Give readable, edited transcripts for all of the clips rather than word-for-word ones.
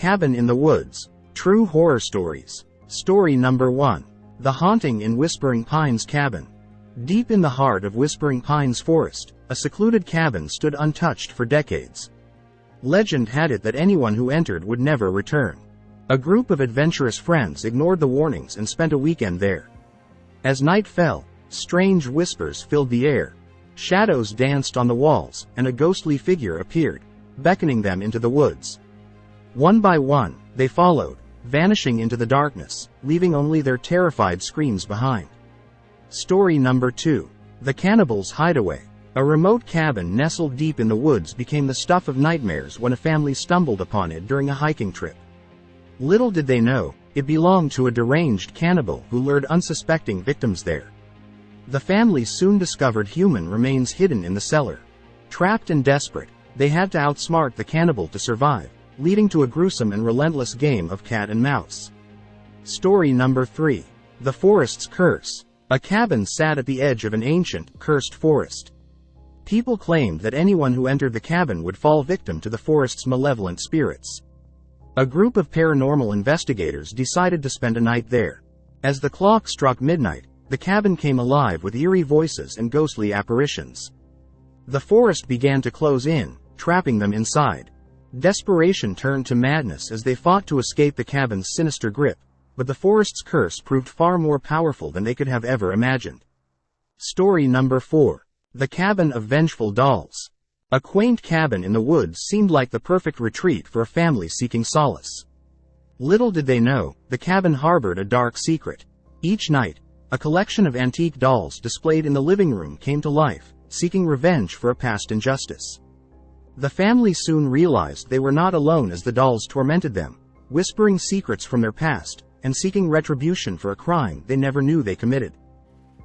Cabin in the Woods. True Horror Stories. Story number 1. The Haunting in Whispering Pines Cabin. Deep in the heart of Whispering Pines Forest, a secluded cabin stood untouched for decades. Legend had it that anyone who entered would never return. A group of adventurous friends ignored the warnings and spent a weekend there. As night fell, strange whispers filled the air. Shadows danced on the walls, and a ghostly figure appeared, beckoning them into the woods. One by one, they followed, vanishing into the darkness, leaving only their terrified screams behind. Story number 2. The Cannibal's Hideaway. A remote cabin nestled deep in the woods became the stuff of nightmares when a family stumbled upon it during a hiking trip. Little did they know, it belonged to a deranged cannibal who lured unsuspecting victims there. The family soon discovered human remains hidden in the cellar. Trapped and desperate, they had to outsmart the cannibal to survive, leading to a gruesome and relentless game of cat and mouse. Story number 3. The Forest's Curse. A cabin sat at the edge of an ancient, cursed forest. People claimed that anyone who entered the cabin would fall victim to the forest's malevolent spirits. A group of paranormal investigators decided to spend a night there. As the clock struck midnight, the cabin came alive with eerie voices and ghostly apparitions. The forest began to close in, trapping them inside. Desperation turned to madness as they fought to escape the cabin's sinister grip, but the forest's curse proved far more powerful than they could have ever imagined. Story number 4. The Cabin of Vengeful Dolls. A quaint cabin in the woods seemed like the perfect retreat for a family seeking solace. Little did they know, the cabin harbored a dark secret. Each night, a collection of antique dolls displayed in the living room came to life, seeking revenge for a past injustice. The family soon realized they were not alone as the dolls tormented them, whispering secrets from their past, and seeking retribution for a crime they never knew they committed.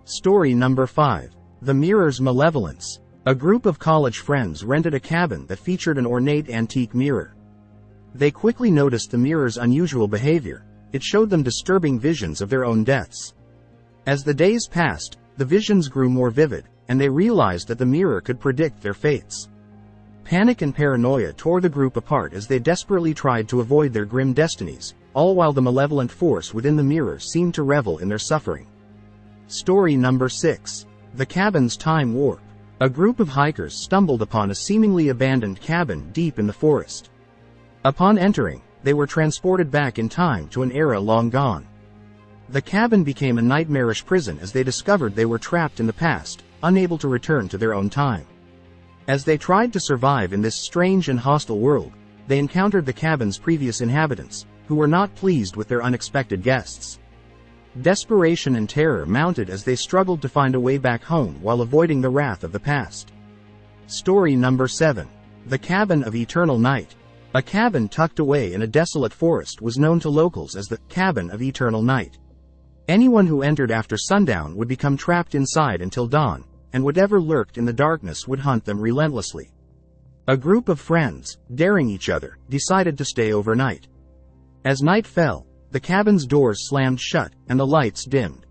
Story number 5. The Mirror's Malevolence. A group of college friends rented a cabin that featured an ornate antique mirror. They quickly noticed the mirror's unusual behavior. It showed them disturbing visions of their own deaths. As the days passed, the visions grew more vivid, and they realized that the mirror could predict their fates. Panic and paranoia tore the group apart as they desperately tried to avoid their grim destinies, all while the malevolent force within the mirror seemed to revel in their suffering. Story number 6. The Cabin's Time Warp. A group of hikers stumbled upon a seemingly abandoned cabin deep in the forest. Upon entering, they were transported back in time to an era long gone. The cabin became a nightmarish prison as they discovered they were trapped in the past, unable to return to their own time. As they tried to survive in this strange and hostile world, they encountered the cabin's previous inhabitants, who were not pleased with their unexpected guests. Desperation and terror mounted as they struggled to find a way back home while avoiding the wrath of the past. Story number 7. The Cabin of Eternal Night. A cabin tucked away in a desolate forest was known to locals as the Cabin of Eternal Night. Anyone who entered after sundown would become trapped inside until dawn, and whatever lurked in the darkness would hunt them relentlessly. A group of friends, daring each other, decided to stay overnight. As night fell, the cabin's doors slammed shut, and the lights dimmed.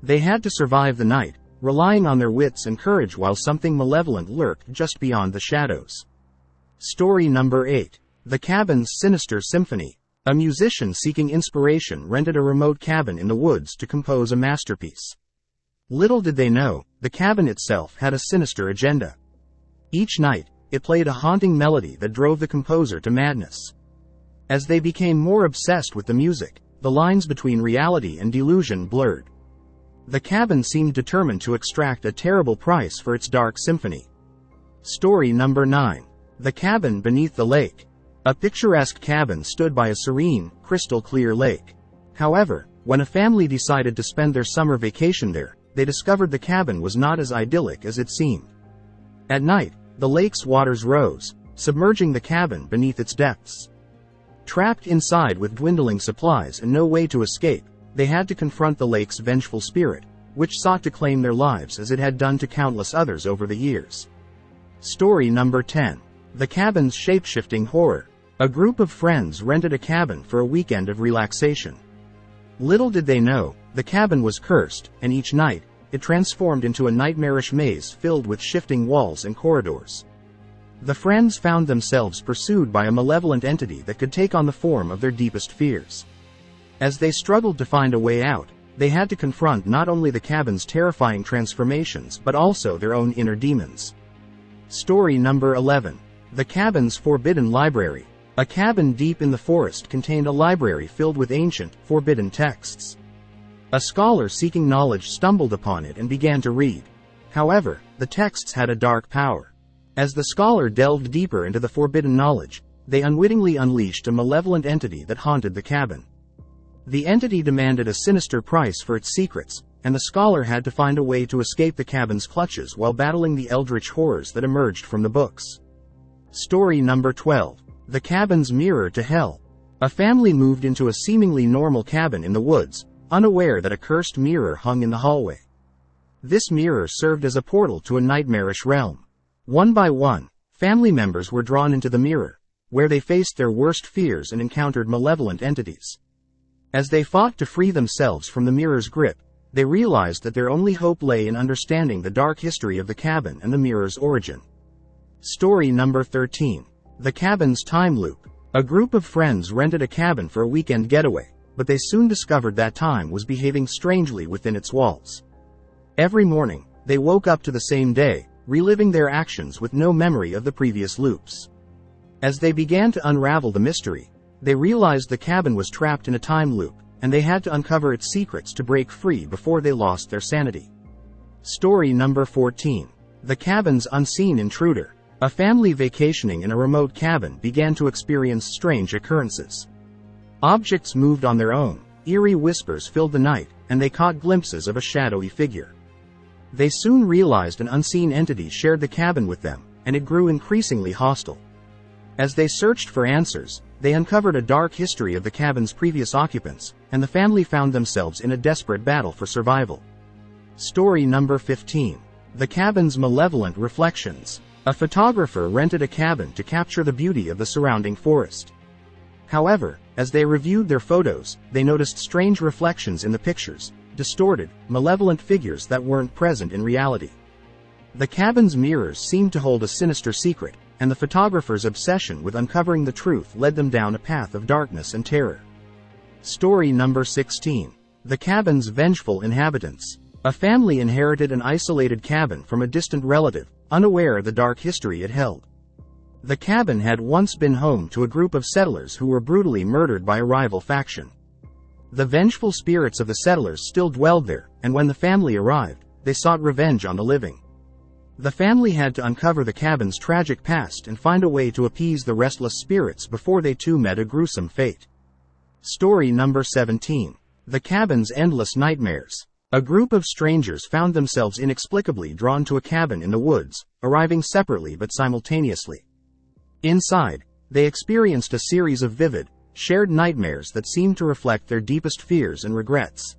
They had to survive the night, relying on their wits and courage while something malevolent lurked just beyond the shadows. Story number 8. The Cabin's Sinister Symphony. A musician seeking inspiration rented a remote cabin in the woods to compose a masterpiece. Little did they know, the cabin itself had a sinister agenda. Each night, it played a haunting melody that drove the composer to madness. As they became more obsessed with the music, the lines between reality and delusion blurred. The cabin seemed determined to extract a terrible price for its dark symphony. Story number 9. The Cabin Beneath the Lake. A picturesque cabin stood by a serene, crystal-clear lake. However, when a family decided to spend their summer vacation there, they discovered the cabin was not as idyllic as it seemed. At night, the lake's waters rose, submerging the cabin beneath its depths. Trapped inside with dwindling supplies and no way to escape, they had to confront the lake's vengeful spirit, which sought to claim their lives as it had done to countless others over the years. Story number 10. The Cabin's Shape-Shifting Horror. A group of friends rented a cabin for a weekend of relaxation. Little did they know, the cabin was cursed, and each night, it transformed into a nightmarish maze filled with shifting walls and corridors. The friends found themselves pursued by a malevolent entity that could take on the form of their deepest fears. As they struggled to find a way out, they had to confront not only the cabin's terrifying transformations but also their own inner demons. Story number 11. The Cabin's Forbidden Library. A cabin deep in the forest contained a library filled with ancient, forbidden texts. A scholar seeking knowledge stumbled upon it and began to read. However, the texts had a dark power. As the scholar delved deeper into the forbidden knowledge, they unwittingly unleashed a malevolent entity that haunted the cabin. The entity demanded a sinister price for its secrets, and the scholar had to find a way to escape the cabin's clutches while battling the eldritch horrors that emerged from the books. Story number 12. The Cabin's Mirror to Hell. A family moved into a seemingly normal cabin in the woods, unaware that a cursed mirror hung in the hallway. This mirror served as a portal to a nightmarish realm. One by one, family members were drawn into the mirror, where they faced their worst fears and encountered malevolent entities. As they fought to free themselves from the mirror's grip, they realized that their only hope lay in understanding the dark history of the cabin and the mirror's origin. Story number 13. The Cabin's Time Loop. A group of friends rented a cabin for a weekend getaway, but they soon discovered that time was behaving strangely within its walls. Every morning, they woke up to the same day, reliving their actions with no memory of the previous loops. As they began to unravel the mystery, they realized the cabin was trapped in a time loop, and they had to uncover its secrets to break free before they lost their sanity. Story number 14. The Cabin's Unseen Intruder. A family vacationing in a remote cabin began to experience strange occurrences. Objects moved on their own, eerie whispers filled the night, and they caught glimpses of a shadowy figure. They soon realized an unseen entity shared the cabin with them, and it grew increasingly hostile. As they searched for answers, they uncovered a dark history of the cabin's previous occupants, and the family found themselves in a desperate battle for survival. Story number 15. The Cabin's Malevolent Reflections. A photographer rented a cabin to capture the beauty of the surrounding forest. However, as they reviewed their photos, they noticed strange reflections in the pictures, distorted, malevolent figures that weren't present in reality. The cabin's mirrors seemed to hold a sinister secret, and the photographer's obsession with uncovering the truth led them down a path of darkness and terror. Story number 16. The Cabin's Vengeful Inhabitants. A family inherited an isolated cabin from a distant relative, unaware of the dark history it held. The cabin had once been home to a group of settlers who were brutally murdered by a rival faction. The vengeful spirits of the settlers still dwelled there, and when the family arrived, they sought revenge on the living. The family had to uncover the cabin's tragic past and find a way to appease the restless spirits before they too met a gruesome fate. Story number 17. The Cabin's Endless Nightmares. A group of strangers found themselves inexplicably drawn to a cabin in the woods, arriving separately but simultaneously. Inside, they experienced a series of vivid, shared nightmares that seemed to reflect their deepest fears and regrets.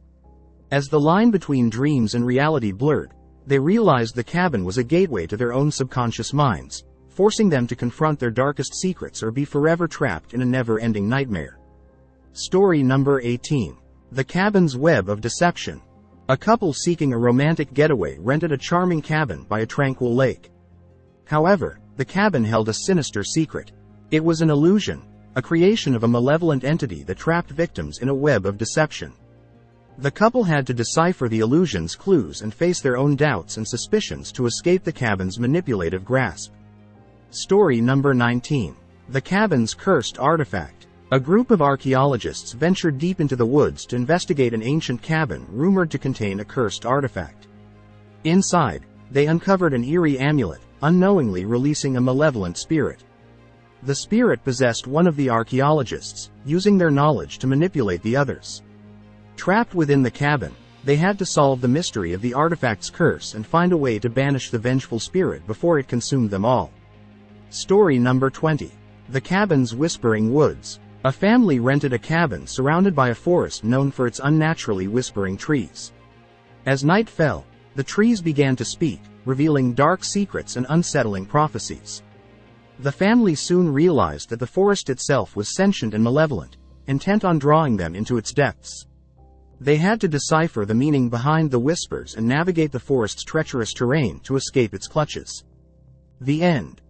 As the line between dreams and reality blurred, they realized the cabin was a gateway to their own subconscious minds, forcing them to confront their darkest secrets or be forever trapped in a never-ending nightmare. Story number 18. The Cabin's Web of Deception. A couple seeking a romantic getaway rented a charming cabin by a tranquil lake. However, the cabin held a sinister secret. It was an illusion, a creation of a malevolent entity that trapped victims in a web of deception. The couple had to decipher the illusion's clues and face their own doubts and suspicions to escape the cabin's manipulative grasp. Story number 19. The Cabin's Cursed Artifact. A group of archaeologists ventured deep into the woods to investigate an ancient cabin rumored to contain a cursed artifact. Inside, they uncovered an eerie amulet, unknowingly releasing a malevolent spirit. The spirit possessed one of the archaeologists, using their knowledge to manipulate the others. Trapped within the cabin, they had to solve the mystery of the artifact's curse and find a way to banish the vengeful spirit before it consumed them all. Story number 20. The Cabin's Whispering Woods. A family rented a cabin surrounded by a forest known for its unnaturally whispering trees. As night fell, the trees began to speak, revealing dark secrets and unsettling prophecies. The family soon realized that the forest itself was sentient and malevolent, intent on drawing them into its depths. They had to decipher the meaning behind the whispers and navigate the forest's treacherous terrain to escape its clutches. The end.